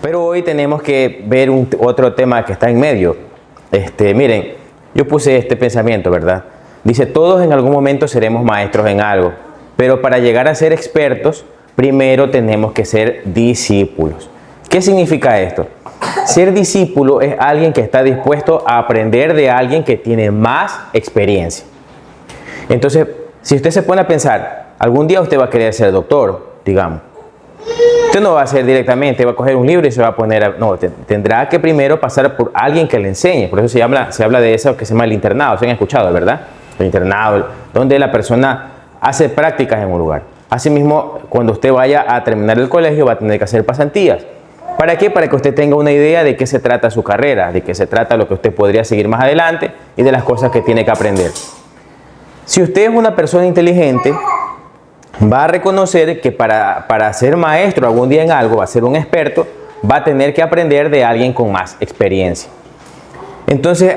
Pero hoy tenemos que ver otro tema que está en medio. Miren, yo puse este pensamiento, ¿verdad? Dice, todos en algún momento seremos maestros en algo, pero para llegar a ser expertos, primero tenemos que ser discípulos. ¿Qué significa esto? Ser discípulo es alguien que está dispuesto a aprender de alguien que tiene más experiencia. Entonces, si usted se pone a pensar, algún día usted va a querer ser doctor, digamos. Usted no va a ser directamente, va a coger un libro y se va a poner a... No, tendrá que primero pasar por alguien que le enseñe. Por eso se habla de eso que se llama el internado. ¿Se han escuchado, verdad? El internado, donde la persona hace prácticas en un lugar. Asimismo, cuando usted vaya a terminar el colegio, va a tener que hacer pasantías. ¿Para qué? Para que usted tenga una idea de qué se trata su carrera, de qué se trata lo que usted podría seguir más adelante y de las cosas que tiene que aprender. Si usted es una persona inteligente, va a reconocer que para ser maestro algún día en algo, va a ser un experto, va a tener que aprender de alguien con más experiencia. Entonces,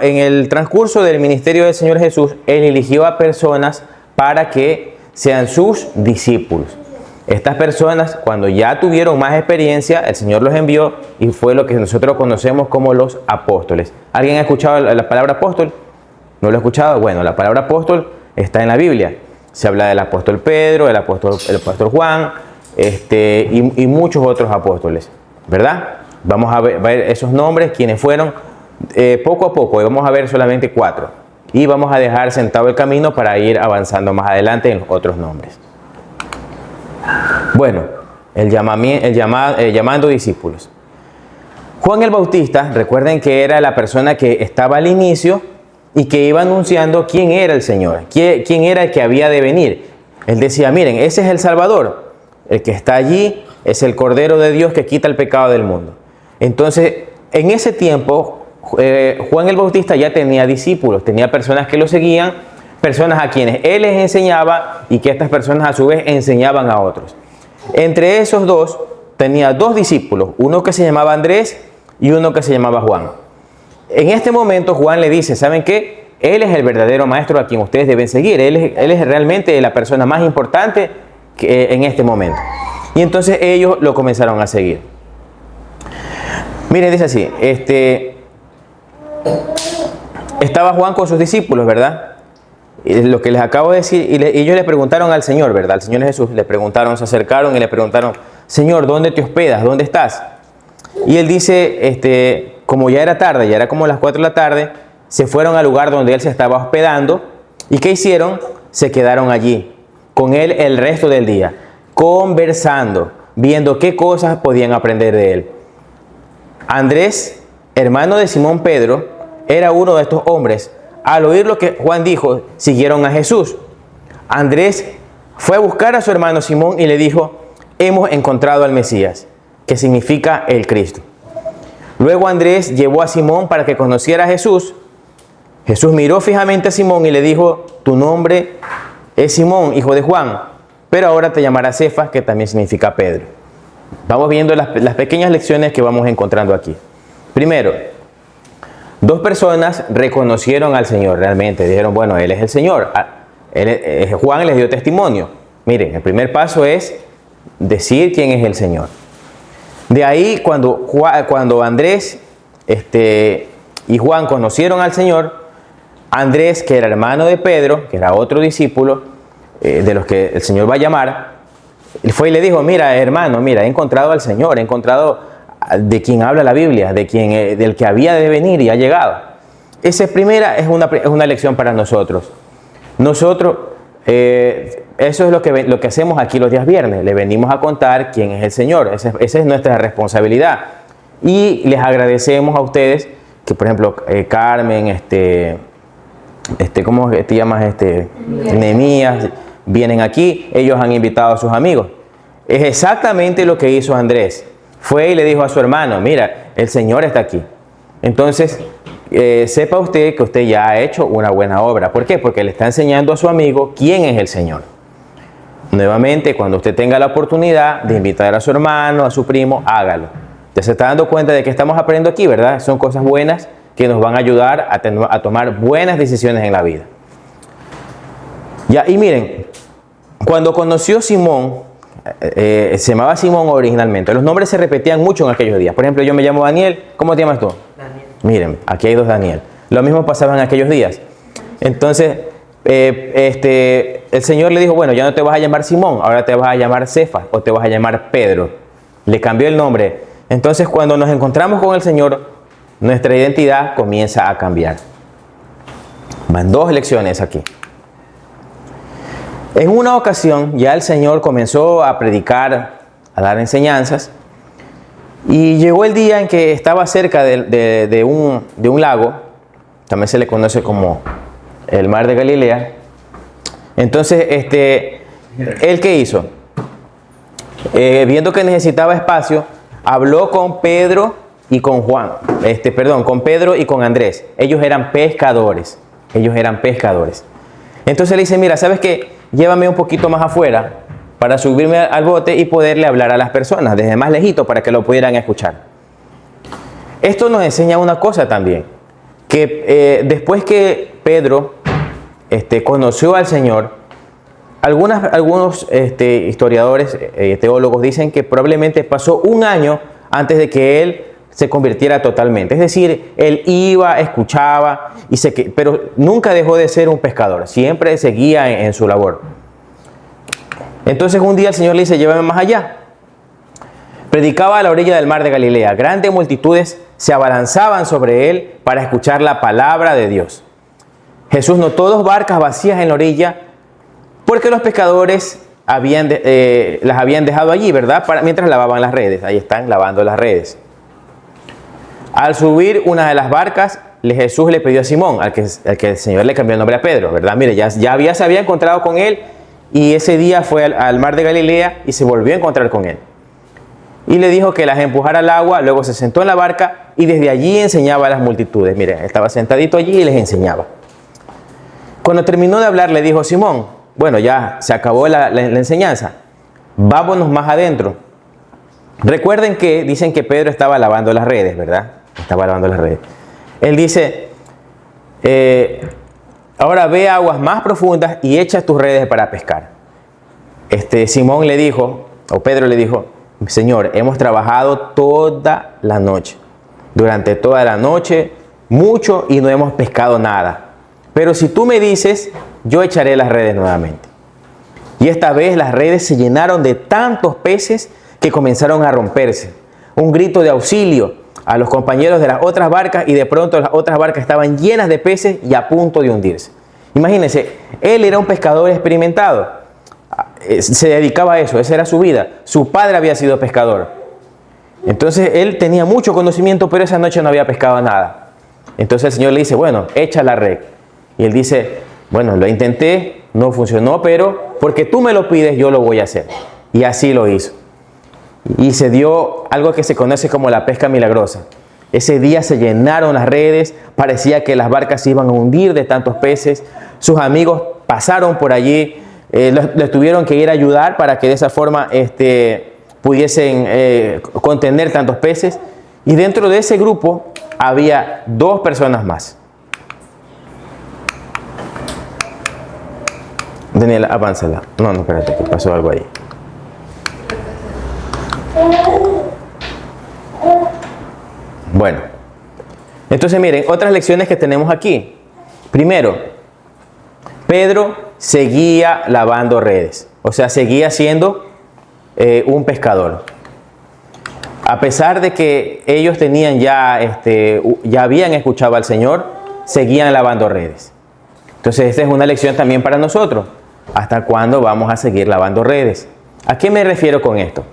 en el transcurso del ministerio del Señor Jesús, Él eligió a personas para que sean sus discípulos. Estas personas, cuando ya tuvieron más experiencia, el Señor los envió y fue lo que nosotros conocemos como los apóstoles. ¿Alguien ha escuchado la palabra apóstol? ¿No lo ha escuchado? Bueno, la palabra apóstol está en la Biblia. Se habla del apóstol Pedro, el apóstol Juan, y muchos otros apóstoles, ¿verdad? Vamos a ver esos nombres, quienes fueron poco a poco, y vamos a ver solamente 4. Y vamos a dejar sentado el camino para ir avanzando más adelante en los otros nombres. Bueno, llamando discípulos. Juan el Bautista, recuerden que era la persona que estaba al inicio y que iba anunciando quién era el Señor, quién era el que había de venir. Él decía, miren, ese es el Salvador, el que está allí es el Cordero de Dios que quita el pecado del mundo. Entonces, en ese tiempo, Juan el Bautista ya tenía discípulos, tenía personas que lo seguían, personas a quienes él les enseñaba y que estas personas a su vez enseñaban a otros. Entre esos dos, tenía 2 discípulos, uno que se llamaba Andrés y uno que se llamaba Juan. En este momento Juan le dice, ¿saben qué? Él es el verdadero maestro a quien ustedes deben seguir. Él es realmente la persona más importante en este momento. Y entonces ellos lo comenzaron a seguir. Miren, dice así, estaba Juan con sus discípulos, ¿verdad? Lo que les acabo de decir, y ellos le preguntaron al Señor, ¿verdad? Al Señor Jesús le preguntaron, se acercaron y le preguntaron, Señor, ¿dónde te hospedas? ¿Dónde estás? Y él dice, como ya era tarde, ya era como las 4 de la tarde, se fueron al lugar donde él se estaba hospedando. ¿Y qué hicieron? Se quedaron allí con él el resto del día, conversando, viendo qué cosas podían aprender de él. Andrés, hermano de Simón Pedro, era uno de estos hombres. Al oír lo que Juan dijo, siguieron a Jesús. Andrés fue a buscar a su hermano Simón y le dijo, hemos encontrado al Mesías, que significa el Cristo. Luego Andrés llevó a Simón para que conociera a Jesús. Jesús miró fijamente a Simón y le dijo, tu nombre es Simón, hijo de Juan, pero ahora te llamarás Cefas, que también significa Pedro. Vamos viendo las pequeñas lecciones que vamos encontrando aquí. Primero, 2 personas reconocieron al Señor realmente. Dijeron, bueno, Él es el Señor. Juan les dio testimonio. Miren, el primer paso es decir quién es el Señor. De ahí, cuando Andrés y Juan conocieron al Señor, Andrés, que era hermano de Pedro, que era otro discípulo de los que el Señor va a llamar, fue y le dijo, mira, hermano, mira, he encontrado al Señor, he encontrado de quien habla la Biblia, del que había de venir y ha llegado. Esa primera es una lección para nosotros. Nosotros, eso es lo que hacemos aquí los días viernes. Le venimos a contar quién es el Señor. Esa es nuestra responsabilidad. Y les agradecemos a ustedes que, por ejemplo, Carmen, ¿cómo te llamas? Nehemías, vienen aquí. Ellos han invitado a sus amigos. Es exactamente lo que hizo Andrés. Fue y le dijo a su hermano, mira, el Señor está aquí. Entonces, sepa usted que usted ya ha hecho una buena obra. ¿Por qué? Porque le está enseñando a su amigo quién es el Señor. Nuevamente, cuando usted tenga la oportunidad de invitar a su hermano, a su primo, hágalo. Ya se está dando cuenta de que estamos aprendiendo aquí, ¿verdad? Son cosas buenas que nos van a ayudar a tomar buenas decisiones en la vida. Ya, y miren, cuando conoció Simón Se llamaba Simón originalmente. Los nombres se repetían mucho en aquellos días. Por ejemplo, yo me llamo Daniel. ¿Cómo te llamas tú? Daniel. Miren, aquí hay dos Daniel. Lo mismo pasaba en aquellos días. Entonces, el Señor le dijo, bueno, ya no te vas a llamar Simón, ahora te vas a llamar Cefas o te vas a llamar Pedro. Le cambió el nombre. Entonces, cuando nos encontramos con el Señor, nuestra identidad comienza a cambiar. Van dos lecciones aquí. En una ocasión, ya el Señor comenzó a predicar, a dar enseñanzas, y llegó el día en que estaba cerca de un lago, también se le conoce como el mar de Galilea. Entonces, ¿él qué hizo? Viendo que necesitaba espacio, habló con Pedro y con Juan, con Pedro y con Andrés. Ellos eran pescadores. Entonces le dice, mira, ¿sabes qué? Llévame un poquito más afuera para subirme al bote y poderle hablar a las personas desde más lejito para que lo pudieran escuchar. Esto nos enseña una cosa también, que después que Pedro conoció al Señor, algunos historiadores, teólogos dicen que probablemente pasó un año antes de que él se convirtiera totalmente. Es decir, él iba, escuchaba, pero nunca dejó de ser un pescador. Siempre seguía en su labor. Entonces un día el Señor le dice, llévame más allá. Predicaba a la orilla del mar de Galilea. Grandes multitudes se abalanzaban sobre él para escuchar la palabra de Dios. Jesús notó dos barcas vacías en la orilla porque los pescadores las habían dejado allí, ¿verdad? Mientras lavaban las redes. Ahí están lavando las redes. Al subir una de las barcas, Jesús le pidió a Simón, al que el Señor le cambió el nombre a Pedro, ¿verdad? Mire, ya se había encontrado con él y ese día fue al mar de Galilea y se volvió a encontrar con él. Y le dijo que las empujara al agua, luego se sentó en la barca y desde allí enseñaba a las multitudes. Mire, estaba sentadito allí y les enseñaba. Cuando terminó de hablar, le dijo Simón, bueno, ya se acabó la enseñanza, vámonos más adentro. Recuerden que dicen que Pedro estaba lavando las redes, ¿verdad? Estaba lavando las redes. Él dice, ahora ve a aguas más profundas y echa tus redes para pescar. Simón le dijo, o Pedro le dijo, Señor, hemos trabajado toda la noche, durante toda la noche, mucho y no hemos pescado nada. Pero si tú me dices, yo echaré las redes nuevamente. Y esta vez las redes se llenaron de tantos peces que comenzaron a romperse. Un grito de auxilio a los compañeros de las otras barcas y de pronto las otras barcas estaban llenas de peces y a punto de hundirse. Imagínense, él era un pescador experimentado, se dedicaba a eso, esa era su vida. Su padre había sido pescador. Entonces él tenía mucho conocimiento, pero esa noche no había pescado nada. Entonces el Señor le dice, bueno, echa la red. Y él dice, bueno, lo intenté, no funcionó, pero porque tú me lo pides, yo lo voy a hacer. Y así lo hizo. Y se dio algo que se conoce como la pesca milagrosa. Ese día se llenaron las redes, parecía que las barcas se iban a hundir de tantos peces. Sus amigos pasaron por allí, les tuvieron que ir a ayudar para que de esa forma pudiesen contener tantos peces. Y dentro de ese grupo había dos personas más. Daniela, avánzala. No, espérate, que pasó algo ahí. Bueno, entonces miren, otras lecciones que tenemos aquí. Primero, Pedro seguía lavando redes, o sea, seguía siendo un pescador. A pesar de que ellos tenían ya habían escuchado al Señor, seguían lavando redes. Entonces, esta es una lección también para nosotros. ¿Hasta cuándo vamos a seguir lavando redes? ¿A qué me refiero con esto?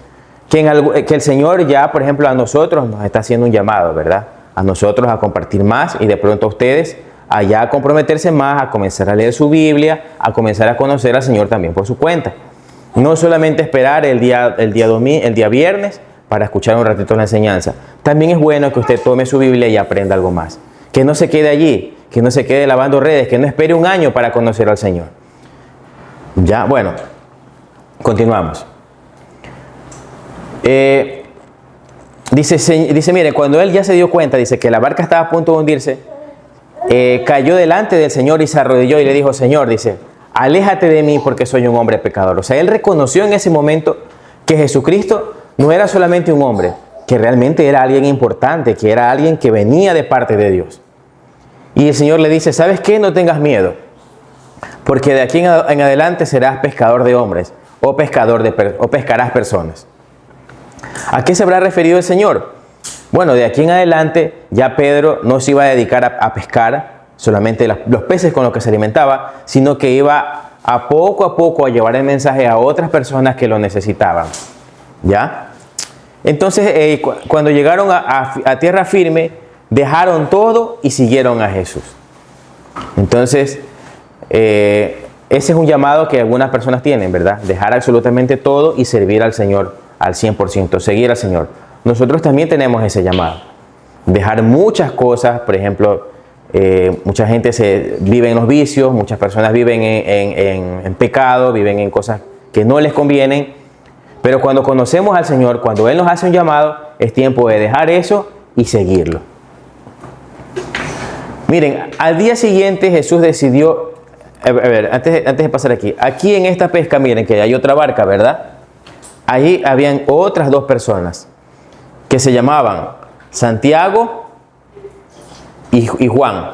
Que el Señor ya, por ejemplo, a nosotros nos está haciendo un llamado, ¿verdad? A nosotros a compartir más y de pronto a ustedes allá a comprometerse más, a comenzar a leer su Biblia, a comenzar a conocer al Señor también por su cuenta. No solamente esperar el día viernes para escuchar un ratito la enseñanza. También es bueno que usted tome su Biblia y aprenda algo más. Que no se quede allí, que no se quede lavando redes, que no espere un año para conocer al Señor. Ya, bueno, continuamos. Dice, mire, cuando él ya se dio cuenta, dice que la barca estaba a punto de hundirse, cayó delante del Señor y se arrodilló y le dijo, Señor, dice, aléjate de mí porque soy un hombre pecador. O sea, él reconoció en ese momento que Jesucristo no era solamente un hombre, que realmente era alguien importante, que era alguien que venía de parte de Dios. Y el Señor le dice, ¿sabes qué? No tengas miedo, porque de aquí en adelante serás pescador de hombres o pescarás personas. ¿A qué se habrá referido el Señor? Bueno, de aquí en adelante ya Pedro no se iba a dedicar a pescar solamente los peces con los que se alimentaba, sino que iba a poco a llevar el mensaje a otras personas que lo necesitaban. ¿Ya? Entonces, cuando llegaron a tierra firme, dejaron todo y siguieron a Jesús. Entonces, ese es un llamado que algunas personas tienen, ¿verdad? Dejar absolutamente todo y servir al Señor al 100%, seguir al Señor. Nosotros también tenemos ese llamado. Dejar muchas cosas, por ejemplo, mucha gente vive en los vicios, muchas personas viven en pecado, viven en cosas que no les convienen. Pero cuando conocemos al Señor, cuando Él nos hace un llamado, es tiempo de dejar eso y seguirlo. Miren, al día siguiente Jesús decidió, a ver, antes de pasar aquí en esta pesca, miren que hay otra barca, ¿verdad? Allí habían otras dos personas que se llamaban Santiago y Juan.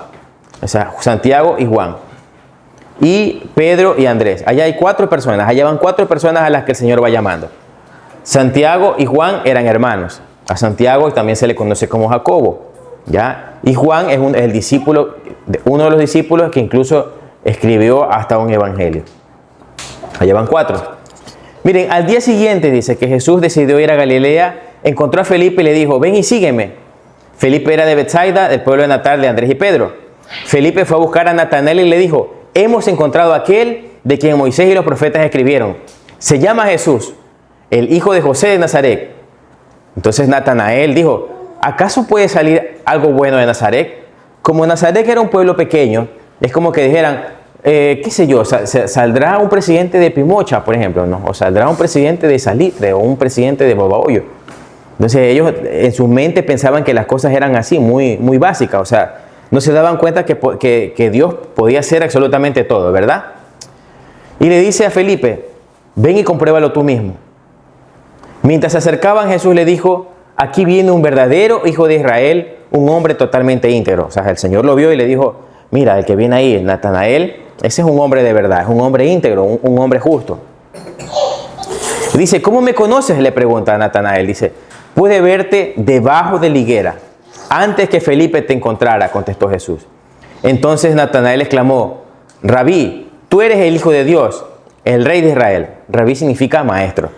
O sea, Santiago y Juan. Y Pedro y Andrés. Allá hay 4 personas. Allá van 4 personas a las que el Señor va llamando. Santiago y Juan eran hermanos. A Santiago también se le conoce como Jacobo, ¿ya? Y Juan es el discípulo, uno de los discípulos que incluso escribió hasta un evangelio. Allá van 4. Miren, al día siguiente dice que Jesús decidió ir a Galilea, encontró a Felipe y le dijo, ven y sígueme. Felipe era de Betsaida, del pueblo de natal de Andrés y Pedro. Felipe fue a buscar a Natanael y le dijo, hemos encontrado a aquel de quien Moisés y los profetas escribieron. Se llama Jesús, el hijo de José de Nazaret. Entonces Natanael dijo, ¿acaso puede salir algo bueno de Nazaret? Como Nazaret era un pueblo pequeño, es como que dijeran, qué sé yo, saldrá un presidente de Pimocha, por ejemplo, ¿no? O saldrá un presidente de Salitre o un presidente de Babahoyo. Entonces ellos en su mente pensaban que las cosas eran así, muy, muy básicas, o sea, no se daban cuenta que Dios podía hacer absolutamente todo, ¿verdad? Y le dice a Felipe, ven y compruébalo tú mismo. Mientras se acercaban, Jesús le dijo, aquí viene un verdadero hijo de Israel, un hombre totalmente íntegro. O sea, el Señor lo vio y le dijo, mira, el que viene ahí, Natanael, ese es un hombre de verdad, es un hombre íntegro, un hombre justo. Dice, ¿cómo me conoces? Le pregunta a Natanael. Dice, pude verte debajo de la higuera, antes que Felipe te encontrara, contestó Jesús. Entonces Natanael exclamó, Rabí, tú eres el Hijo de Dios, el Rey de Israel. Rabí significa maestro.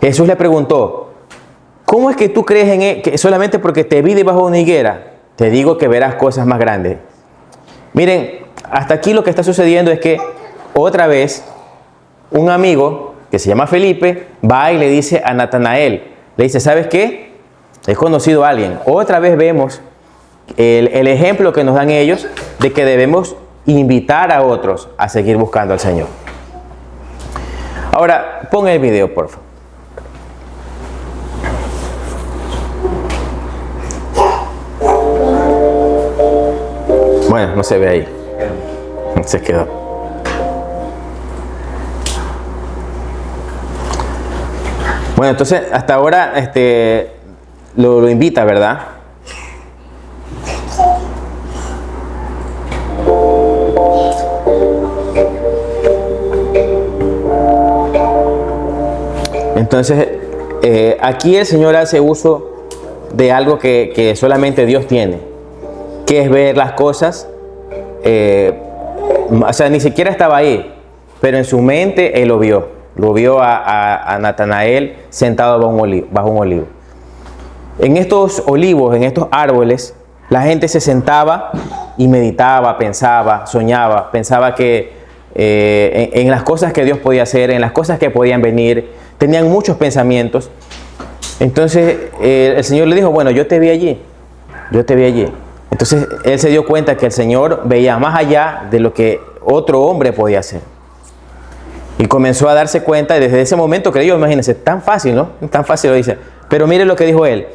Jesús le preguntó, ¿cómo es que tú crees que solamente porque te vi debajo de una higuera, te digo que verás cosas más grandes? Miren, hasta aquí lo que está sucediendo es que otra vez un amigo que se llama Felipe va y le dice a Natanael, le dice, ¿sabes qué? He conocido a alguien. Otra vez vemos el ejemplo que nos dan ellos de que debemos invitar a otros a seguir buscando al Señor. Ahora, pon el video, por favor. Bueno, no se ve ahí. Se quedó. Bueno, entonces hasta ahora lo invita, ¿verdad? Entonces, aquí el Señor hace uso de algo que solamente Dios tiene, que es ver las cosas, o sea, ni siquiera estaba ahí, pero en su mente Él lo vio a Natanael sentado bajo un olivo. En estos olivos, en estos árboles, la gente se sentaba y meditaba, pensaba, soñaba, pensaba que en las cosas que Dios podía hacer, en las cosas que podían venir, tenían muchos pensamientos. Entonces el Señor le dijo, bueno, yo te vi allí. Entonces él se dio cuenta que el Señor veía más allá de lo que otro hombre podía hacer. Y comenzó a darse cuenta, y desde ese momento creyó, imagínense, tan fácil, ¿no? Tan fácil lo dice. Pero mire lo que dijo él.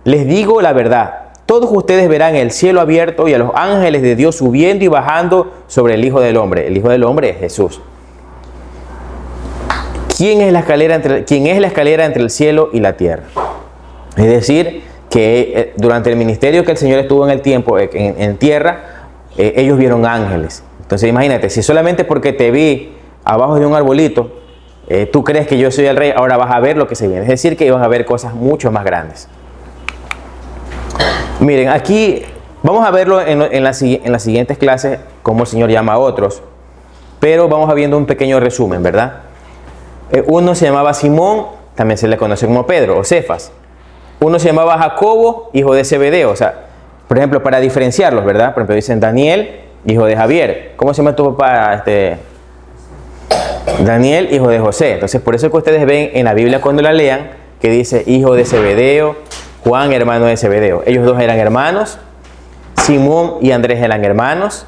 Les digo la verdad, todos ustedes verán el cielo abierto y a los ángeles de Dios subiendo y bajando sobre el Hijo del Hombre. El Hijo del Hombre es Jesús. ¿Quién es la escalera entre el cielo y la tierra? Es decir, que durante el ministerio que el Señor estuvo en el tiempo, en tierra, ellos vieron ángeles. Entonces imagínate, si solamente porque te vi abajo de un arbolito, tú crees que yo soy el rey, ahora vas a ver lo que se viene. Es decir, que iban a ver cosas mucho más grandes. Miren, aquí vamos a verlo en las siguientes clases, cómo el Señor llama a otros, pero vamos a viendo un pequeño resumen, ¿verdad? Uno se llamaba Simón, también se le conoce como Pedro o Cefas. Uno se llamaba Jacobo, hijo de Zebedeo. O sea, por ejemplo, para diferenciarlos, ¿verdad? Por ejemplo, dicen Daniel, hijo de Javier. ¿Cómo se llama tu papá? Daniel, hijo de José. Entonces, por eso que ustedes ven en la Biblia cuando la lean, que dice hijo de Zebedeo, Juan, hermano de Zebedeo. Ellos dos eran hermanos. Simón y Andrés eran hermanos.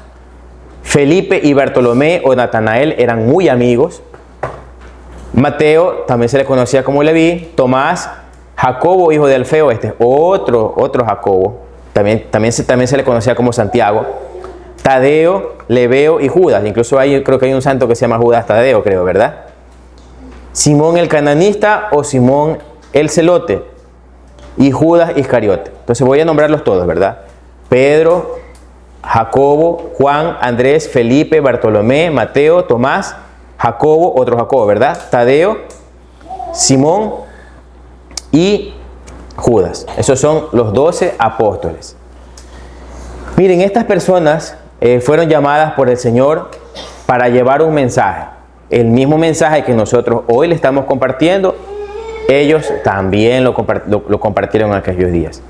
Felipe y Bartolomé o Natanael eran muy amigos. Mateo, también se le conocía como Leví. Tomás, Jacobo, hijo de Alfeo, otro Jacobo. También se le conocía como Santiago. Tadeo, Lebeo y Judas. Incluso creo que hay un santo que se llama Judas Tadeo, creo, ¿verdad? Simón el cananista o Simón el celote. Y Judas Iscariote. Entonces voy a nombrarlos todos, ¿verdad? Pedro, Jacobo, Juan, Andrés, Felipe, Bartolomé, Mateo, Tomás, Jacobo, otro Jacobo, ¿verdad? Tadeo, Simón y Judas. Esos son los 12 apóstoles. Miren, estas personas fueron llamadas por el Señor para llevar un mensaje. El mismo mensaje que nosotros hoy le estamos compartiendo, ellos también lo compartieron en aquellos días.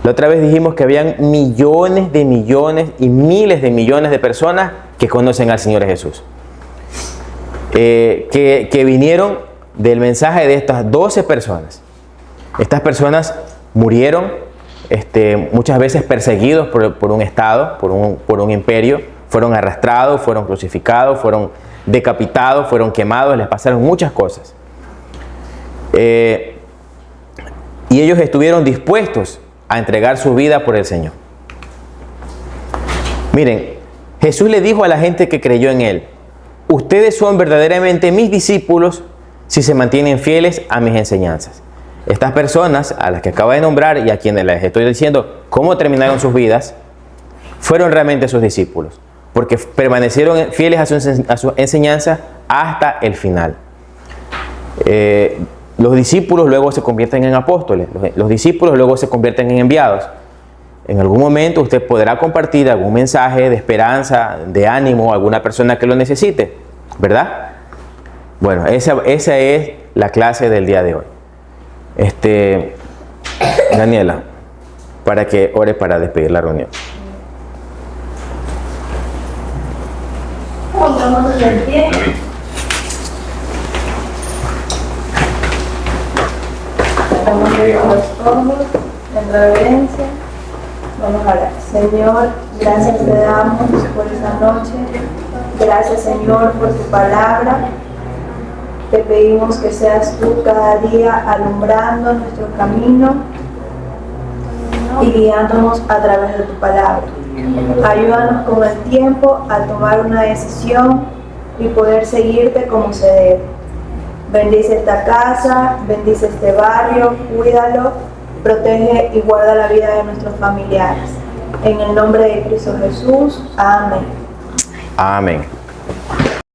La otra vez dijimos que habían millones de millones y miles de millones de personas que conocen al Señor Jesús. Que vinieron del mensaje de estas 12 personas. Estas personas murieron muchas veces perseguidos por un estado, por un imperio. Fueron arrastrados, fueron crucificados, fueron decapitados, fueron quemados, les pasaron muchas cosas. Y ellos estuvieron dispuestos a entregar su vida por el Señor. Miren, Jesús le dijo a la gente que creyó en Él: ustedes son verdaderamente mis discípulos si se mantienen fieles a mis enseñanzas. Estas personas a las que acabo de nombrar y a quienes les estoy diciendo cómo terminaron sus vidas, fueron realmente sus discípulos, porque permanecieron fieles a su enseñanza hasta el final. Los discípulos luego se convierten en apóstoles, los discípulos luego se convierten en enviados. En algún momento usted podrá compartir algún mensaje de esperanza, de ánimo a alguna persona que lo necesite, ¿verdad? Bueno, esa es la clase del día de hoy. Daniela, para que ore para despedir la reunión. Pongámonos de pie. Estamos los ojos en reverencia. Vamos a orar. Señor, gracias te damos por esta noche. Gracias, Señor, por tu palabra. Te pedimos que seas tú cada día alumbrando nuestro camino y guiándonos a través de tu palabra. Ayúdanos con el tiempo a tomar una decisión y poder seguirte como se debe. Bendice esta casa, bendice este barrio, cuídalo, protege y guarda la vida de nuestros familiares. En el nombre de Cristo Jesús, amén. Amén.